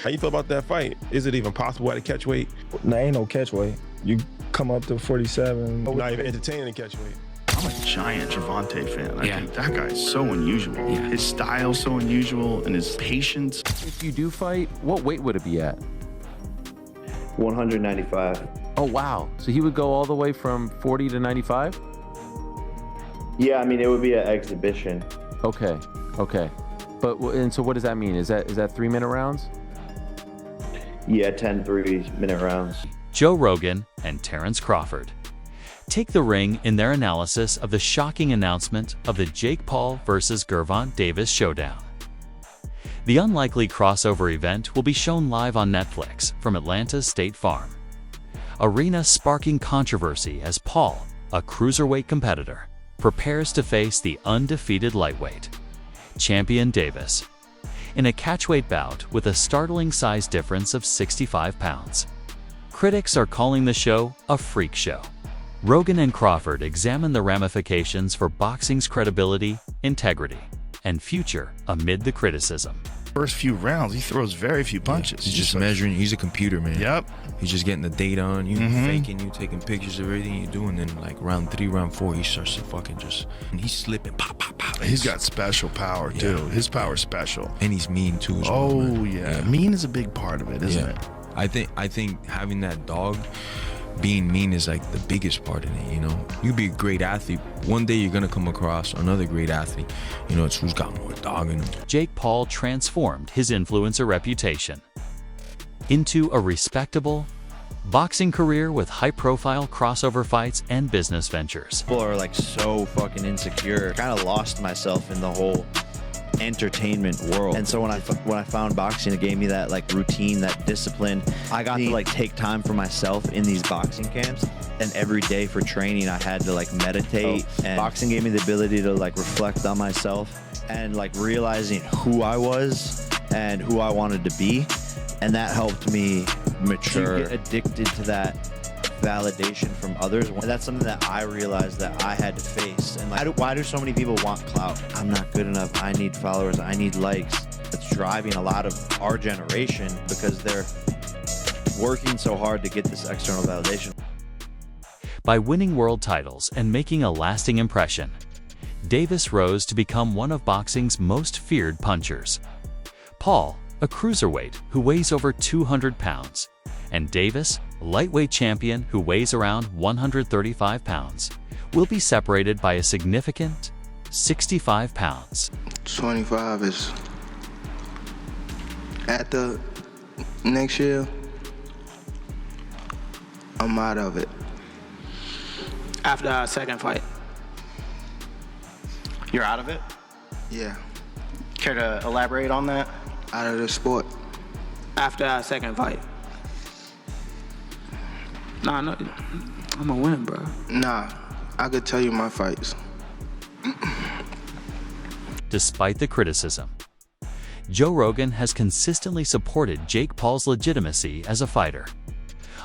How you feel about that fight? Is it even possible at a catch weight? There ain't no catch weight. You come up to 47. You're not even entertaining a catch weight. I'm a giant Gervonta fan. I think that guy is so unusual. His style's so unusual, and his patience. If you do fight, what weight would it be at? 195. Oh, wow. So he would go all the way from 40 to 95? Yeah, I mean, it would be an exhibition. Okay. But, and so what does that mean? Is that 3-minute rounds? Yeah, 10 3-minute rounds. Joe Rogan and Terence Crawford take the ring in their analysis of the shocking announcement of the Jake Paul vs. Gervonta Davis showdown. The unlikely crossover event will be shown live on Netflix from Atlanta's State Farm. Arena sparking controversy as Paul, a cruiserweight competitor, prepares to face the undefeated lightweight champion Davis in a catchweight bout with a startling size difference of 65 pounds. Critics are calling the show a freak show. Rogan and Crawford examine the ramifications for boxing's credibility, integrity, and future amid the criticism. First few rounds, he throws very few punches. He's just measuring. He's a computer, man. Yep. He's just getting the data on you, faking you, taking pictures of everything you do, and then like round 3, round 4, he starts to fucking and he's slipping, pop, pop, pop. He's got special power too. His power's special. And he's mean too. As well, man. Mean is a big part of it, isn't it? I think having that dog, being mean is like the biggest part in it, you know? You be a great athlete. One day you're gonna come across another great athlete. You know, it's who's got more dog in him. Jake Paul transformed his influencer reputation into a respectable boxing career with high-profile crossover fights and business ventures. People are like so fucking insecure. Kind of lost myself in the whole entertainment world, and so when I found boxing, it gave me that like routine, that discipline. I got to like take time for myself in these boxing camps, and every day for training I had to like meditate. And boxing gave me the ability to like reflect on myself and like realizing who I was and who I wanted to be, and that helped me mature. You get addicted to that validation from others, and that's something that I realized that I had to face. And like, why do so many people want clout? I'm not good enough. I need followers. I need likes. It's driving a lot of our generation because they're working so hard to get this external validation. By winning world titles and making a lasting impression, Davis rose to become one of boxing's most feared punchers. Paul, a cruiserweight who weighs over 200 pounds, and Davis, a lightweight champion who weighs around 135 pounds, will be separated by a significant 65 pounds. 25 is at the next year. I'm out of it. After our second fight. You're out of it? Yeah. Care to elaborate on that? Out of the sport. After our second fight. Nah, no, I'm gonna win, bro. Nah, I could tell you my fights. Despite the criticism, Joe Rogan has consistently supported Jake Paul's legitimacy as a fighter.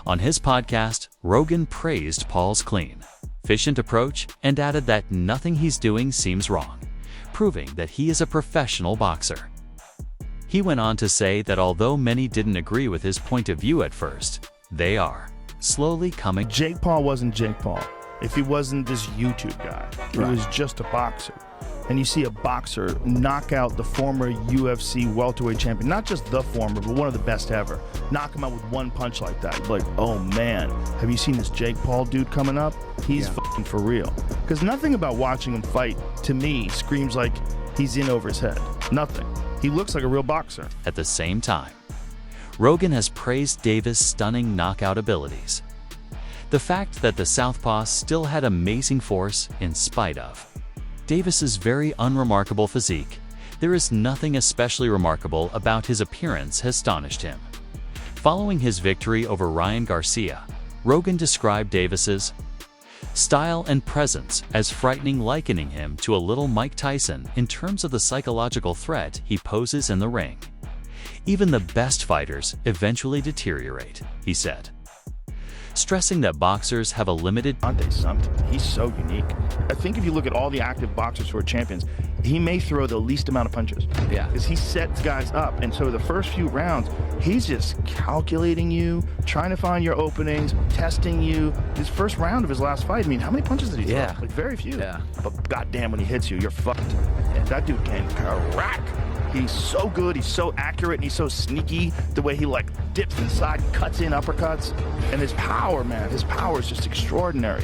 On his podcast, Rogan praised Paul's clean, efficient approach and added that nothing he's doing seems wrong, proving that he is a professional boxer. He went on to say that although many didn't agree with his point of view at first, they are slowly coming. Jake Paul wasn't Jake Paul if he wasn't this YouTube guy. He was just a boxer. And you see a boxer knock out the former UFC welterweight champion, not just the former, but one of the best ever. Knock him out with one punch like that. Like, oh man, have you seen this Jake Paul dude coming up? He's fucking for real. Because nothing about watching him fight, to me, screams like he's in over his head. Nothing. He looks like a real boxer. At the same time, Rogan has praised Davis' stunning knockout abilities. The fact that the Southpaw still had amazing force in spite of Davis's very unremarkable physique, there is nothing especially remarkable about his appearance has astonished him. Following his victory over Ryan Garcia, Rogan described Davis's style and presence as frightening, likening him to a little Mike Tyson in terms of the psychological threat he poses in the ring. Even the best fighters eventually deteriorate, he said. stressing that boxers have a limited something. He's so unique. I think if you look at all the active boxers who are champions, he may throw the least amount of punches. Yeah. Because he sets guys up. And so the first few rounds, he's just calculating you, trying to find your openings, testing you. His first round of his last fight, I mean, how many punches did he throw? Like very few. Yeah. But goddamn, when he hits you, you're fucked. That dude can crack. He's so good, he's so accurate, and he's so sneaky, the way he like dips inside, cuts in uppercuts. And his power, man, his power is just extraordinary.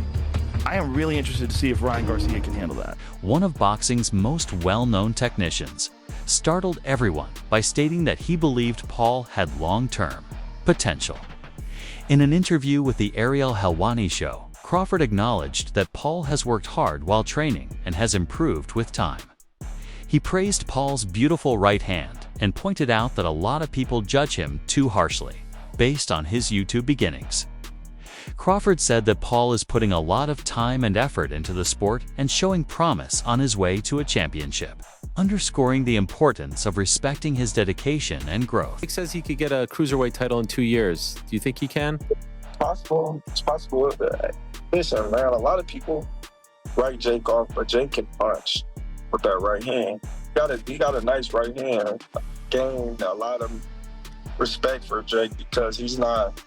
I am really interested to see if Ryan Garcia can handle that. One of boxing's most well-known technicians startled everyone by stating that he believed Paul had long-term potential. In an interview with the Ariel Helwani show, Crawford acknowledged that Paul has worked hard while training and has improved with time. He praised Paul's beautiful right hand and pointed out that a lot of people judge him too harshly, based on his YouTube beginnings. Crawford said that Paul is putting a lot of time and effort into the sport and showing promise on his way to a championship, underscoring the importance of respecting his dedication and growth. Jake says he could get a cruiserweight title in 2 years. Do you think he can? It's possible. It's possible. Listen, man, a lot of people write Jake off, but Jake can punch with that right hand. He got a nice right hand. Gained a lot of respect for Jake because he's not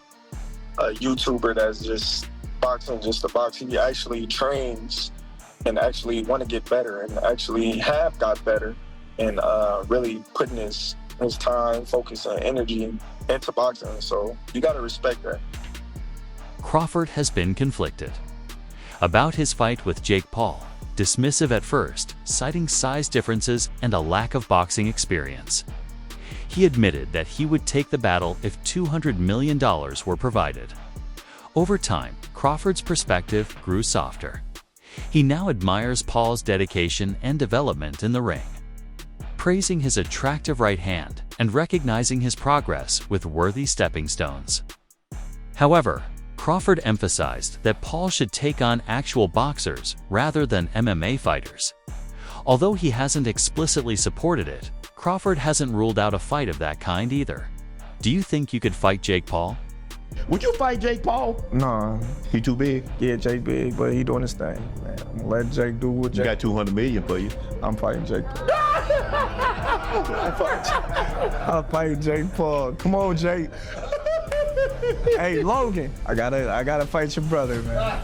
a YouTuber that's just boxing just to box. He actually trains and actually want to get better and actually have got better and really putting his time, focus, and energy into boxing. So you got to respect that. Crawford has been conflicted about his fight with Jake Paul, dismissive at first, citing size differences and a lack of boxing experience. He admitted that he would take the battle if $200 million were provided. Over time, Crawford's perspective grew softer. He now admires Paul's dedication and development in the ring, praising his attractive right hand and recognizing his progress with worthy stepping stones. However, Crawford emphasized that Paul should take on actual boxers rather than MMA fighters. Although he hasn't explicitly supported it, Crawford hasn't ruled out a fight of that kind either. Do you think you could fight Jake Paul? Would you fight Jake Paul? Nah, he too big. Yeah, Jake big, but he doing his thing, man. I'm gonna let Jake do what Jake. You got 200 million for you. I'm fighting Jake Paul. I'm fighting Jake Paul. Come on, Jake. Hey, Logan, I gotta fight your brother, man.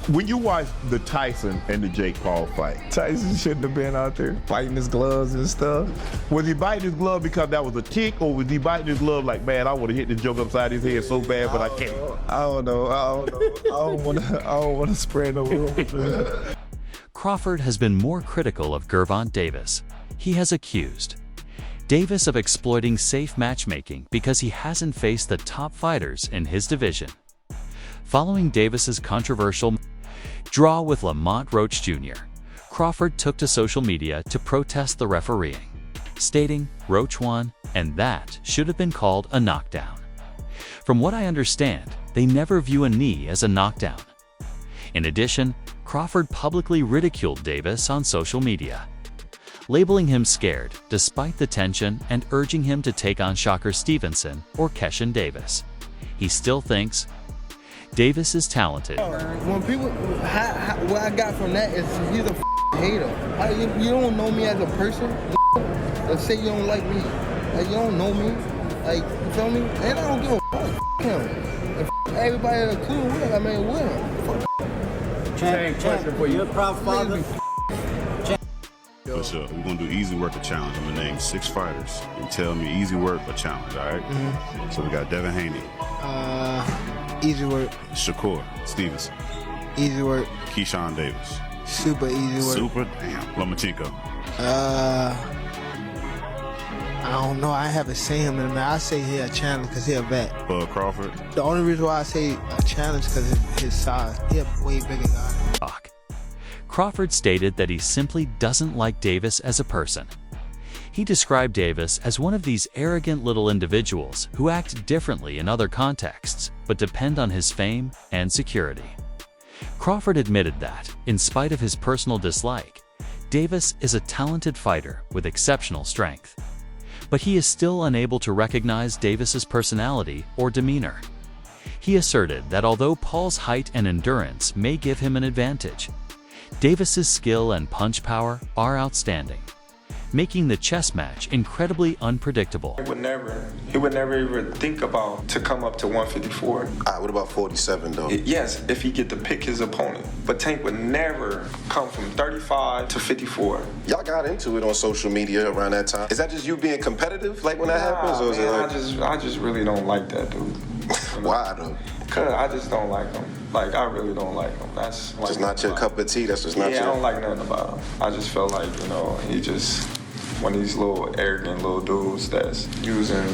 When you watch the Tyson and the Jake Paul fight, Tyson shouldn't have been out there fighting his gloves and stuff. was he biting his glove because that was a tick, or was he biting his glove like, man, I would have hit this joke upside his head so bad, but I can't? I don't know. I don't wanna spread no rumors. Crawford has been more critical of Gervonta Davis. He has accused Davis of exploiting safe matchmaking because he hasn't faced the top fighters in his division. Following Davis's controversial draw with Lamont Roach Jr., Crawford took to social media to protest the refereeing, stating Roach won and that should have been called a knockdown. From what I understand, they never view a knee as a knockdown. In addition, Crawford publicly ridiculed Davis on social media, labeling him scared despite the tension and urging him to take on Shocker Stevenson or Keshin Davis. He still thinks Davis is talented. When people, what I got from that is he's a hater. You don't know me as a person. Let's say you don't like me. Like, you don't know me. Like, you feel me? And I don't give a fuck him. And everybody that's cool with him, I mean, with him. Same question for you. You're a proud father. For sure. We're going to do easy work or challenge. I'm going to name 6 fighters and tell me easy work or challenge, all right? Mm-hmm. So we got Devin Haney. Easy work. Shakur Stevenson. Easy work. Keyshawn Davis. Super easy work. Super? Damn. Lomachenko. I don't know. I haven't seen him in a minute. I say he a challenge because he a vet. Bud Crawford. The only reason why I say a challenge because of his size. He a way bigger guy. Crawford stated that he simply doesn't like Davis as a person. He described Davis as one of these arrogant little individuals who act differently in other contexts, but depend on his fame and security. Crawford admitted that, in spite of his personal dislike, Davis is a talented fighter with exceptional strength. But he is still unable to recognize Davis's personality or demeanor. He asserted that although Paul's height and endurance may give him an advantage, Davis's skill and punch power are outstanding, making the chess match incredibly unpredictable. He would never even think about to come up to 154. What about 47 though? Yes, if he get to pick his opponent. But Tank would never come from 35 to 54. Y'all got into it on social media around that time. Is that just you being competitive, like when that happens, or is it like... I just really don't like that dude. Why though? Cause I just don't like him. Like, I really don't like him. That's like, just not your cup of tea. That's just not your... I don't like nothing about him. I just felt like, you know, he just one of these little arrogant little dudes that's using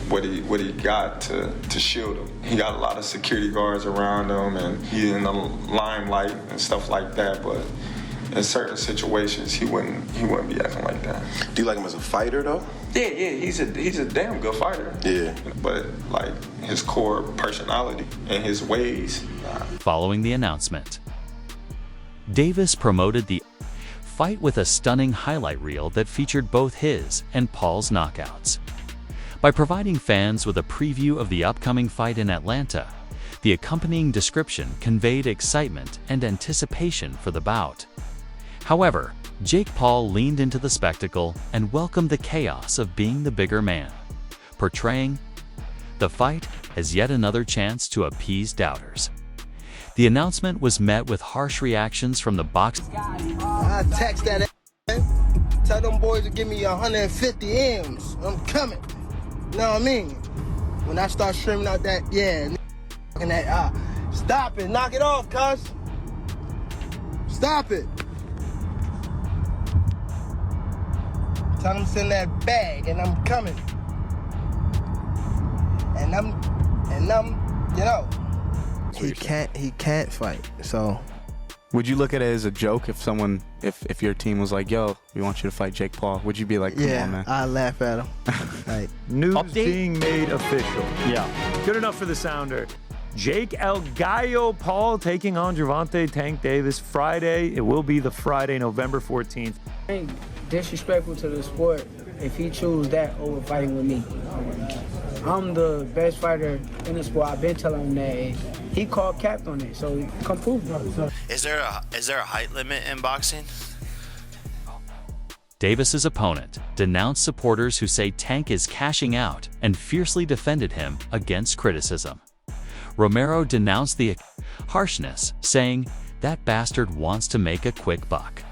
what he got to shield him. He got a lot of security guards around him, and he's in the limelight and stuff like that. But in certain situations, he wouldn't be acting like that. Do you like him as a fighter though? Yeah, he's a damn good fighter. Yeah. But like his core personality and his ways. Following the announcement, Davis promoted the fight with a stunning highlight reel that featured both his and Paul's knockouts. By providing fans with a preview of the upcoming fight in Atlanta, the accompanying description conveyed excitement and anticipation for the bout. However, Jake Paul leaned into the spectacle and welcomed the chaos of being the bigger man, portraying the fight as yet another chance to appease doubters. The announcement was met with harsh reactions from the box. I text that tell them boys to give me 150 M's. I'm coming. You know what I mean? When I start streaming out that, stop it, knock it off, cuz. Stop it. Tell them to send that bag, and I'm coming. And I'm, you know. He can't fight, so. Would you look at it as a joke if your team was like, yo, we want you to fight Jake Paul? Would you be like, come on, man? I laugh at him. Like, news being made official. Yeah. Good enough for the sounder. Jake El Gallo Paul taking on Gervonta Tank Davis Friday. It will be the Friday, November 14th. Ain't disrespectful to the sport if he choose that over fighting with me. I'm the best fighter in the sport. I've been telling him that. He called cap on it, so come prove it. Is there a height limit in boxing? Davis's opponent denounced supporters who say Tank is cashing out and fiercely defended him against criticism. Romero denounced the harshness, saying, "That bastard wants to make a quick buck.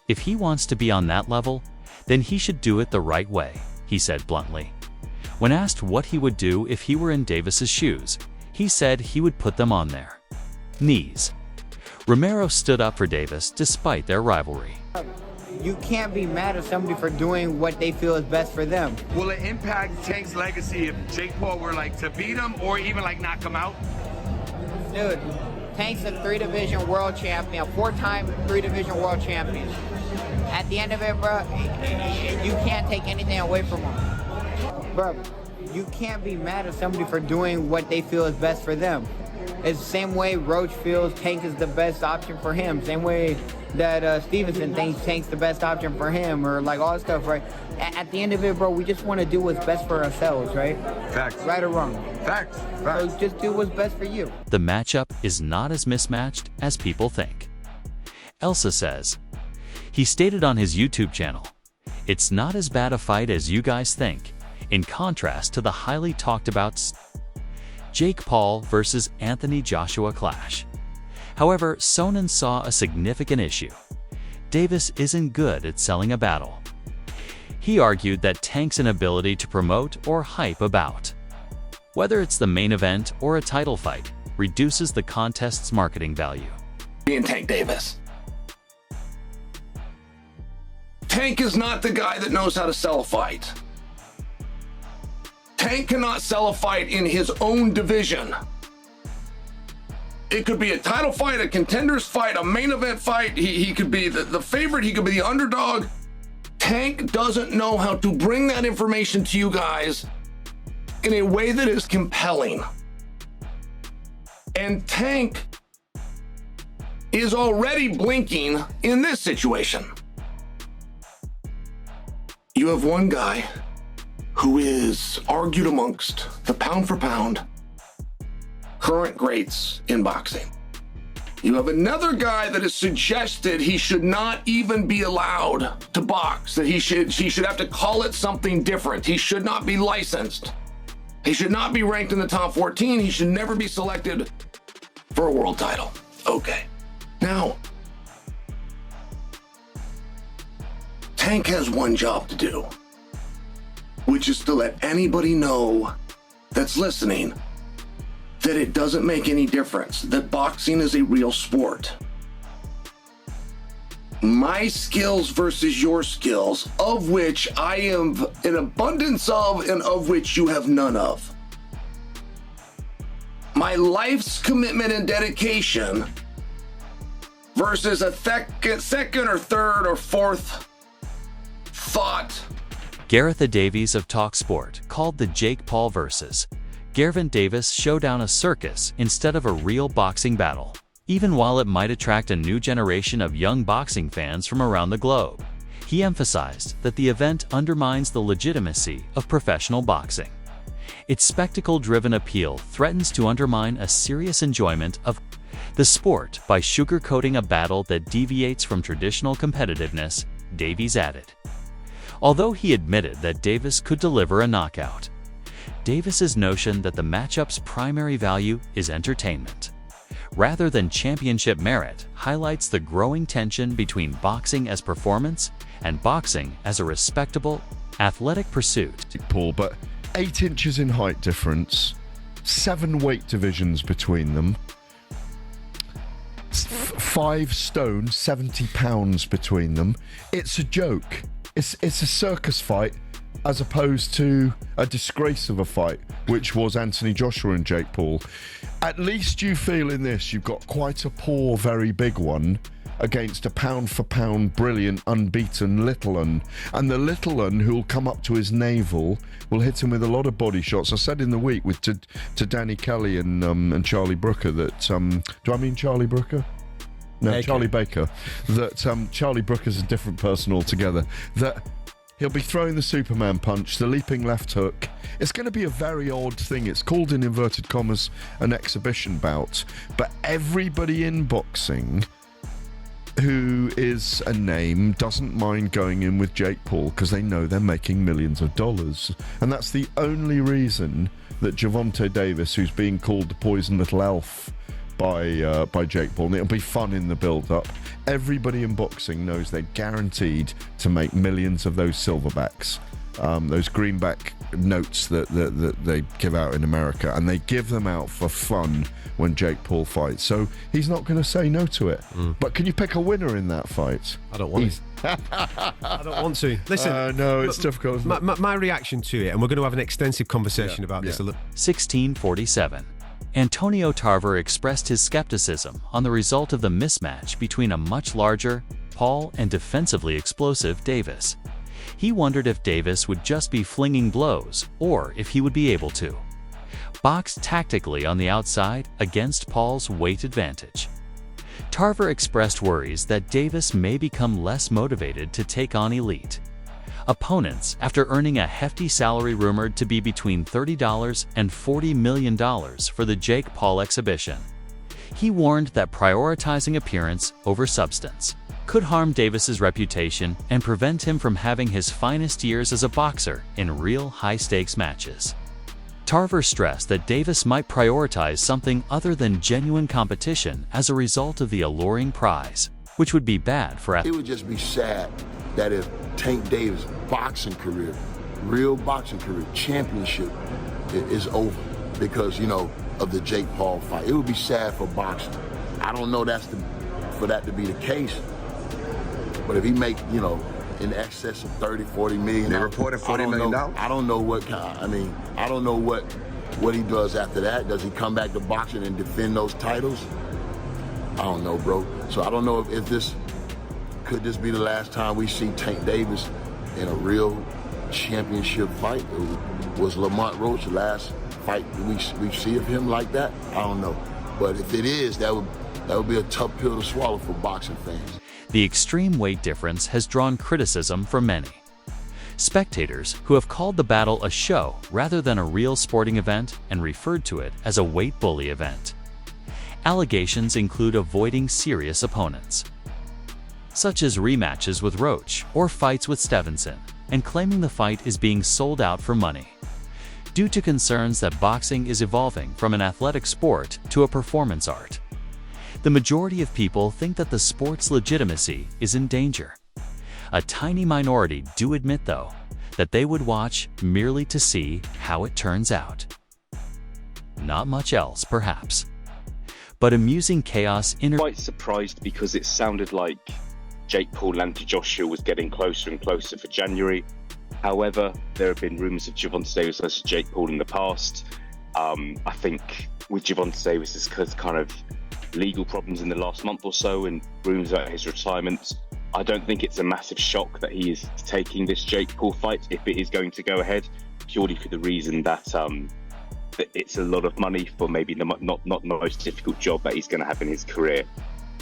If he wants to be on that level, then he should do it the right way," he said bluntly. When asked what he would do if he were in Davis's shoes, he said he would put them on their knees. Romero stood up for Davis despite their rivalry. You can't be mad at somebody for doing what they feel is best for them. Will it impact Tank's legacy if Jake Paul were like to beat him or even like knock him out? Dude, Tank's a 3-division world champion, 4-time 3-division world champion. At the end of it, bro, you can't take anything away from him. Bro, you can't be mad at somebody for doing what they feel is best for them. It's the same way Roach feels Tank is the best option for him. Same way that Stevenson thinks Tank's the best option for him, or like all that stuff, right? At the end of it, bro, we just want to do what's best for ourselves, right? Facts. Right or wrong? Facts. So just do what's best for you. The matchup is not as mismatched as people think. Elsa says, he stated on his YouTube channel, "It's not as bad a fight as you guys think," in contrast to the highly talked about Jake Paul versus Anthony Joshua clash. However, Sonnen saw a significant issue. Davis isn't good at selling a battle. He argued that Tank's inability to promote or hype a bout, whether it's the main event or a title fight, reduces the contest's marketing value. Being Tank Davis. Tank is not the guy that knows how to sell a fight. Tank cannot sell a fight in his own division. It could be a title fight, a contender's fight, a main event fight. He could be the favorite, he could be the underdog. Tank doesn't know how to bring that information to you guys in a way that is compelling. And Tank is already blinking in this situation. You have one guy who is argued amongst the pound for pound current greats in boxing. You have another guy that has suggested he should not even be allowed to box, that he should have to call it something different. He should not be licensed. He should not be ranked in the top 14. He should never be selected for a world title. Okay. Now, Tank has one job to do, which is to let anybody know that's listening that it doesn't make any difference, that boxing is a real sport. My skills versus your skills, of which I have an abundance of and of which you have none of. My life's commitment and dedication versus a second or third or fourth thought. Gervonta Davis of TalkSport called the Jake Paul versus Gervonta Davis showdown a circus instead of a real boxing battle, even while it might attract a new generation of young boxing fans from around the globe. He emphasized that the event undermines the legitimacy of professional boxing. Its spectacle-driven appeal threatens to undermine a serious enjoyment of the sport by sugarcoating a battle that deviates from traditional competitiveness, Davies added. Although he admitted that Davis could deliver a knockout, Davis's notion that the matchup's primary value is entertainment, rather than championship merit, highlights the growing tension between boxing as performance and boxing as a respectable, athletic pursuit. Paul, but 8 inches in height difference, 7 weight divisions between them, 5 stone, 70 pounds between them. It's a joke. It's a circus fight as opposed to a disgrace of a fight, which was Anthony Joshua and Jake Paul. At least you feel in this you've got quite a poor, very big one against a pound-for-pound, brilliant, unbeaten little un. And the little un who'll come up to his navel will hit him with a lot of body shots. I said in the week with to Danny Kelly and Charlie Brooker that, do I mean Charlie Brooker? No, Baker. Charlie Baker. That Charlie Brooker's a different person altogether. That he'll be throwing the Superman punch, the leaping left hook. It's going to be a very odd thing. It's called, in inverted commas, an exhibition bout. But everybody in boxing who is a name doesn't mind going in with Jake Paul because they know they're making millions of dollars. And that's the only reason that Gervonta Davis, who's being called the poison little elf by Jake Paul, and it'll be fun in the build-up. Everybody in boxing knows they're guaranteed to make millions of those silverbacks, those greenback notes that they give out in America, and they give them out for fun when Jake Paul fights. So he's not going to say no to it. But can you pick a winner in that fight? I don't want to. I don't want to. Listen, no, it's difficult. My reaction to it, and we're going to have an extensive conversation about this a little. 1647. Antonio Tarver expressed his skepticism on the result of the mismatch between a much larger Paul and defensively explosive Davis. He wondered if Davis would just be flinging blows or if he would be able to box tactically on the outside against Paul's weight advantage. Tarver expressed worries that Davis may become less motivated to take on elite opponents after earning a hefty salary rumored to be between $30 and $40 million for the Jake Paul exhibition. He warned that prioritizing appearance over substance could harm Davis's reputation and prevent him from having his finest years as a boxer in real high-stakes matches. Tarver stressed that Davis might prioritize something other than genuine competition as a result of the alluring prize, which would be bad for It would just be sad that if Tank Davis' boxing career, real boxing career, championship is over because, you know, of the Jake Paul fight. It would be sad for boxing. I don't know for that to be the case, but if he make, you know, in excess of 30, 40 million. They reported $40 million? I don't know what kind, I don't know what he does after that. Does he come back to boxing and defend those titles? I don't know, bro. So I don't know if could this be the last time we see Tank Davis in a real championship fight? Was Lamont Roach the last fight we see of him like that? I don't know. But if it is, that would be a tough pill to swallow for boxing fans. The extreme weight difference has drawn criticism from many. Spectators who have called the battle a show rather than a real sporting event and referred to it as a weight bully event. Allegations include avoiding serious opponents, such as rematches with Roach or fights with Stevenson, and claiming the fight is being sold out for money, due to concerns that boxing is evolving from an athletic sport to a performance art. The majority of people think that the sport's legitimacy is in danger. A tiny minority do admit, though, that they would watch merely to see how it turns out. Not much else, perhaps. But amusing chaos Quite surprised because it sounded like Jake Paul and Joshua was getting closer and closer for January. However, there have been rumours of Gervonta Davis versus Jake Paul in the past. I think with Gervonta Davis, there's kind of legal problems in the last month or so and rumours about his retirement. I don't think it's a massive shock that he is taking this Jake Paul fight if it is going to go ahead, purely for the reason that that it's a lot of money for maybe not the most difficult job that he's going to have in his career.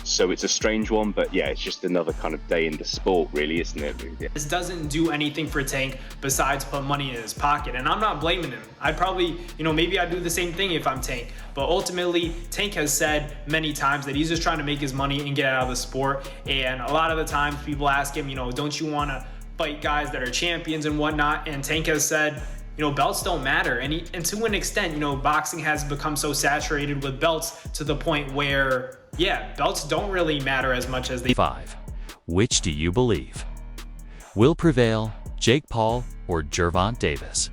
So it's a strange one, but yeah, it's just another kind of day in the sport, really, isn't it? This doesn't do anything for Tank besides put money in his pocket, and I'm not blaming him. I'd probably, maybe I'd do the same thing if I'm Tank, but ultimately, Tank has said many times that he's just trying to make his money and get out of the sport, and a lot of the times people ask him, don't you want to fight guys that are champions and whatnot, and Tank has said, belts don't matter, and to an extent, boxing has become so saturated with belts to the point where, yeah, belts don't really matter as much as they. 5. Which do you believe will prevail, Jake Paul or Gervonta Davis?